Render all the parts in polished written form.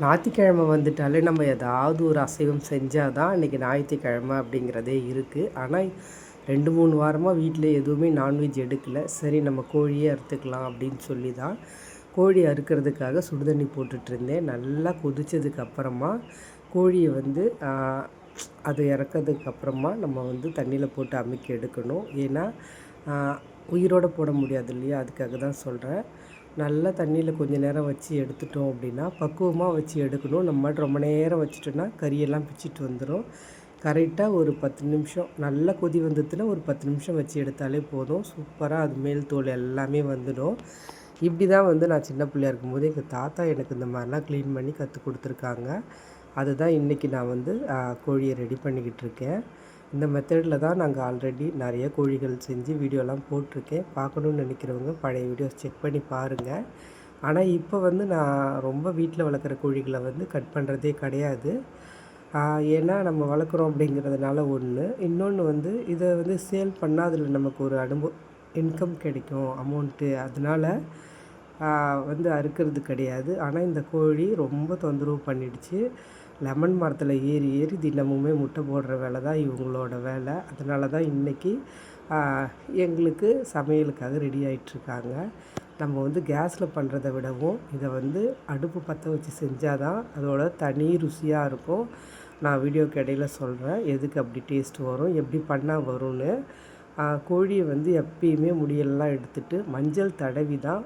ஞாயிற்றுக்கிழமை வந்துட்டாலே நம்ம ஏதாவது ஒரு அசைவம் செஞ்சால் தான் இன்றைக்கி ஞாயிற்றுக்கிழமை அப்படிங்கிறதே இருக்குது. ஆனால் 2-3 வாரமாக வீட்டில் எதுவுமே நான்வெஜ் எடுக்கலை. சரி நம்ம கோழியே அறுத்துக்கலாம் அப்படின்னு சொல்லி தான் கோழி அறுக்கிறதுக்காக சுடுதண்ணி போட்டுட்ருந்தேன். நல்லா கொதித்ததுக்கப்புறமா கோழியை வந்து அது இறக்கிறதுக்கப்புறமா நம்ம வந்து தண்ணியில் போட்டு அமுக்கி எடுக்கணும். ஏன்னா உயிரோடு போட முடியாது இல்லையா, அதுக்காக தான் சொல்கிறேன். நல்லா தண்ணியில் கொஞ்சம் நேரம் வச்சு எடுத்துட்டோம் அப்படின்னா பக்குவமாக வச்சு எடுக்கணும். நம்ம ரொம்ப நேரம் வச்சுட்டோன்னா கறியெல்லாம் பிச்சுட்டு வந்துடும். கரெக்டாக ஒரு 10 நிமிஷம் நல்லா கொதி வந்ததுன்னா ஒரு 10 நிமிஷம் வச்சு எடுத்தாலே போதும். சூப்பராக அது மேல் தோல் எல்லாமே வந்துடும். இப்படி தான் வந்து நான் சின்ன பிள்ளையா இருக்கும்போது எங்கள் தாத்தா எனக்கு இந்த மாதிரிலாம் க்ளீன் பண்ணி கற்றுக் கொடுத்துருக்காங்க. அதுதான் இன்றைக்கி நான் வந்து கோழியை ரெடி பண்ணிக்கிட்டு இருக்கேன். இந்த மெத்தடில் தான் நாங்கள் ஆல்ரெடி நிறைய கோழிகள் செஞ்சு வீடியோலாம் போட்டிருக்கேன். பார்க்கணுன்னு நினைக்கிறவங்க பழைய வீடியோஸ் செக் பண்ணி பாருங்கள். ஆனால் இப்போ வந்து நான் ரொம்ப வீட்டில் வளர்க்குற கோழிகளை வந்து கட் பண்ணுறதே கிடையாது. ஏன்னா நம்ம வளர்க்குறோம் அப்படிங்கிறதுனால ஒன்று, இன்னொன்று வந்து இதை வந்து சேல் பண்ணால் அதில் நமக்கு ஒரு இன்கம் கிடைக்கும் அமௌண்ட்டு, அதனால் வந்து அறுக்கிறது கிடையாது. ஆனால் இந்த கோழி ரொம்ப தொந்தரவு பண்ணிடுச்சு. லெமன் மரத்தில் ஏறி ஏறி தினமுமே முட்டை போடுற வேலை தான் இவங்களோட வேலை. அதனால தான் இன்றைக்கி எங்களுக்கு சமையலுக்காக ரெடி ஆகிட்ருக்காங்க. நம்ம வந்து கேஸில் பண்ணுறதை விடவும் இதை வந்து அடுப்பு பற்ற வச்சு செஞ்சால் தான் அதோட தனி ருசியாக இருக்கும். நான் வீடியோக்கு இடையில சொல்கிறேன் எதுக்கு அப்படி டேஸ்ட் வரும், எப்படி பண்ணால் வரும்னு. கோழியை வந்து எப்பயுமே முடியெல்லாம் எடுத்துகிட்டு மஞ்சள் தடவி தான்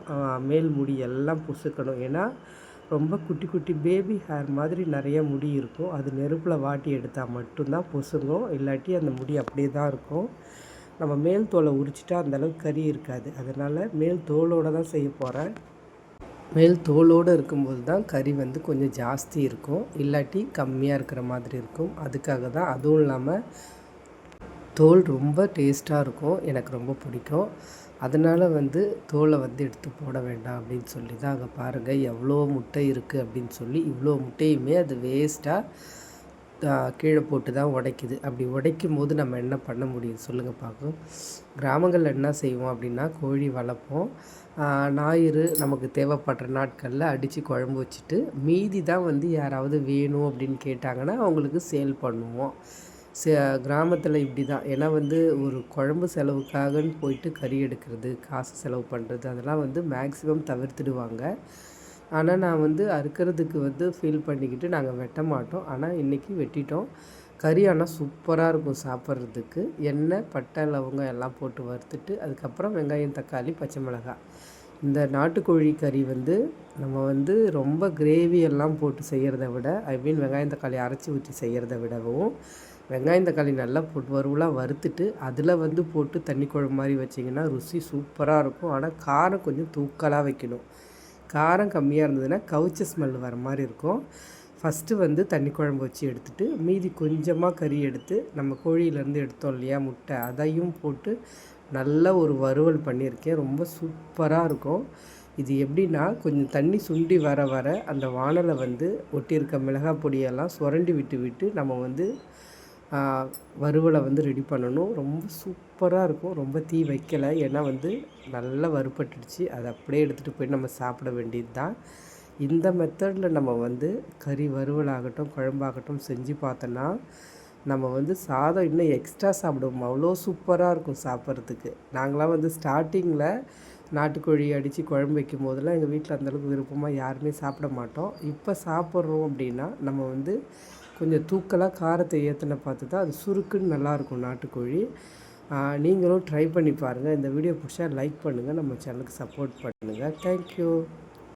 மேல் முடியெல்லாம் பொசுக்கணும். ஏன்னா ரொம்ப குட்டி குட்டி பேபி ஹேர் மாதிரி நிறைய முடி இருக்கும். அது நெருப்பில் வாட்டி எடுத்தால் மட்டும்தான் பொசுங்கும், இல்லாட்டி அந்த முடி அப்படியே தான் இருக்கும். நம்ம மேல் தோலை உரிச்சிட்டா அந்தளவுக்கு கறி இருக்காது. அதனால் மேல் தோலோடு தான் செய்ய போகிறேன். மேல் தோலோடு இருக்கும்போது தான் கறி வந்து கொஞ்சம் ஜாஸ்தி இருக்கும், இல்லாட்டி கம்மியாக இருக்கிற மாதிரி இருக்கும். அதுக்காக தான். அதுவும் இல்லாமல் தோல் ரொம்ப டேஸ்ட்டாக இருக்கும், எனக்கு ரொம்ப பிடிக்கும். அதனால் வந்து தோலை வந்து எடுத்து போட வேண்டாம் அப்படின்னு சொல்லி தான். அங்கே பாருங்கள் எவ்வளோ முட்டை இருக்குது அப்படின்னு சொல்லி. இவ்வளோ முட்டையுமே அது வேஸ்ட்டாக கீழே போட்டு தான் உடைக்குது. அப்படி உடைக்கும் போது நம்ம என்ன பண்ண முடியும் சொல்லுங்கள் பார்ப்போம். கிராமங்களில் என்ன செய்வோம் அப்படின்னா, கோழி வளர்ப்போம். ஞாயிறு நமக்கு தேவைப்படுற நாட்களில் அடித்து குழம்பு வச்சுட்டு மீதி தான் வந்து யாராவது வேணும் அப்படின்னு கேட்டாங்கன்னா அவங்களுக்கு சேல் பண்ணுவோம். கிராமத்தில் இப்படி தான். ஏன்னா வந்து ஒரு குழம்பு செலவுக்காகன்னு போயிட்டு கறி எடுக்கிறது, காசு செலவு பண்ணுறது, அதெல்லாம் வந்து மேக்ஸிமம் தவிர்த்துடுவாங்க. ஆனால் நான் வந்து அறுக்கிறதுக்கு வந்து ஃபீல் பண்ணிக்கிட்டு நாங்கள் வெட்ட மாட்டோம். ஆனால் இன்றைக்கி வெட்டிட்டோம். கறி ஆனால் சூப்பராக இருக்கும் சாப்பிட்றதுக்கு. எண்ணெய், பட்டை, லவங்கம் எல்லாம் போட்டு வறுத்துட்டு அதுக்கப்புறம் வெங்காயம், தக்காளி, பச்சை மிளகாய். இந்த நாட்டுக்கோழி கறி வந்து நம்ம வந்து ரொம்ப கிரேவியெல்லாம் போட்டு செய்கிறத விட, வெங்காயம் தக்காளி அரைச்சி ஊற்றி செய்கிறத விடவும் வெங்காயம் தக்காளி நல்லா போட்டு வறுவலாக வறுத்துட்டு அதில் வந்து போட்டு தண்ணி குழம்பு மாதிரி வச்சிங்கன்னா ருசி சூப்பராக இருக்கும். ஆனால் காரம் கொஞ்சம் தூக்கலாக வைக்கணும். காரம் கம்மியாக இருந்ததுன்னா கவுச்ச ஸ்மெல் வர மாதிரி இருக்கும். ஃபஸ்ட்டு வந்து தண்ணி குழம்பு வச்சு எடுத்துகிட்டு மீதி கொஞ்சமாக கறி எடுத்து நம்ம கோழியிலேருந்து எடுத்தோம் இல்லையா முட்டை, அதையும் போட்டு நல்ல ஒரு வறுவல் பண்ணியிருக்கேன். ரொம்ப சூப்பராக இருக்கும். இது எப்படின்னா கொஞ்சம் தண்ணி சுண்டி வர வர அந்த வானலை வந்து ஒட்டியிருக்க மிளகாய் பொடியெல்லாம் சுரண்டி விட்டு விட்டு நம்ம வந்து வறுவலை வந்து ரெடி பண்ணணும். ரொம்ப சூப்பராக இருக்கும். ரொம்ப தீ வைக்கலை, ஏன்னா வந்து நல்லா வறுபட்டுடுச்சு. அதை அப்படியே எடுத்துகிட்டு போய் நம்ம சாப்பிட வேண்டியது தான். இந்த மெத்தடில் நம்ம வந்து கறி வறுவலாகட்டும் குழம்பாகட்டும் செஞ்சு பார்த்தோன்னா நம்ம வந்து சாதம் இன்னும் எக்ஸ்ட்ரா சாப்பிடுவோம். அவ்வளோ சூப்பராக இருக்கும் சாப்பிட்றதுக்கு. நாங்களாம் வந்து ஸ்டார்டிங்கில் நாட்டுக்கோழி அடித்து குழம்பு வைக்கும் போதெல்லாம் எங்கள் வீட்டில் அந்தளவுக்கு விருப்பமாக யாருமே சாப்பிட மாட்டோம். இப்போ சாப்பிட்றோம் அப்படின்னா நம்ம வந்து கொஞ்சம் தூக்கலாக காரத்தை ஏற்றின பார்த்து தான் அது சுருக்குன்னு நல்லாயிருக்கும் நாட்டுக்கோழி. நீங்களும் ட்ரை பண்ணி பாருங்கள். இந்த வீடியோ பிடிச்சா லைக் பண்ணுங்கள், நம்ம சேனலுக்கு சப்போர்ட் பண்ணுங்கள். தேங்க்யூ.